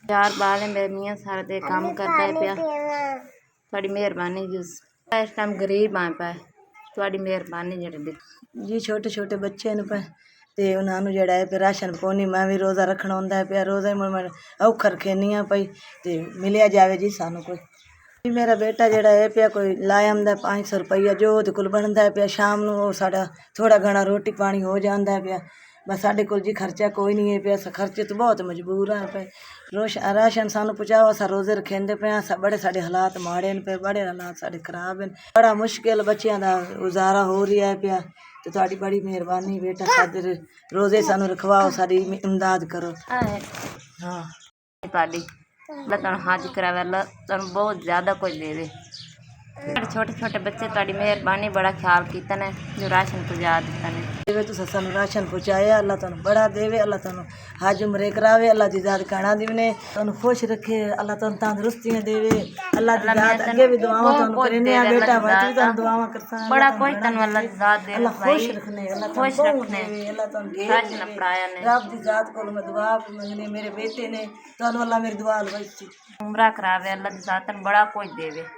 यार बाल मेरे मियाँ सारे दे काम करता है पिया थोड़ी मेहरबानी जी इस टाइम गरीब आए पे थोड़ी मेहरबानी जी जी छोटे छोटे बच्चे ने पे ते उन्होंने जड़ा है राशन पौनी मैं भी रोज़ा रखना होंदा है पिया रोज़ा मैं औखा रखेनी हाँ पई ते मिलिया जावे जी सानू कोई मेरा बेटा जड़ा है पिया कोई लाया आंदा 500 रुपया जो ओहदे कोल बनदा है पिया शाम नूं साडा थोड़ा घना रोटी पानी हो जांदा है पिया बस साढ़े कोल जी खर्चा कोई नहीं है पे अस खर्चे तो बहुत मजबूर हैं पे राशन सानू पहुँचाओ अस रोज़े रखेंदे पे बड़े साढ़े हालात माड़े न पे बड़े हालात साढ़े खराब हैं बड़ा मुश्किल बच्चों का गुजारा हो रहा है पिया तो थोड़ी बड़ी मेहरबानी बेटा साडे रोज़े सानू रखवाओ साडी इमदाद करो। हाँ थोड़ी अल्लाह तुहानू हाज करावे अल्लाह तुहानू बहुत ज़्यादा कुछ देवे छोटे छोटे बच्चे थोड़ी मेहरबानी बड़ा ख्याल कीता ने जो राशन पहुँचा दिता ने देवे तुस सानू राशन पहुँचाया अल्लाह तुहानू बड़ा देवे अल्लाह तुहानू हज उमरे करावे अल्लाह दी ज़ात कहना दिवने तुहानू खुश रखे अल्लाह तुहानू तंदुरुस्तियां देवे अल्लाह दी ज़ात अगे भी दुआवां तुहानू करने आ बेटा मैं भी तुहानू दुआवां करता बड़ा कोई तनु अल्लाह दी ज़ात दे अल्लाह खुश रखने अल्लाह खुश रखने अल्लाह तुहानू राशन पड़ाया ने रब दी ज़ात कोल मैं दुआ मंगने मेरे बेटे ने तुहानू अल्लाह मेरी दुआ लवाई उमरा करावे अल्लाह दी ज़ात बड़ा कुछ देवे।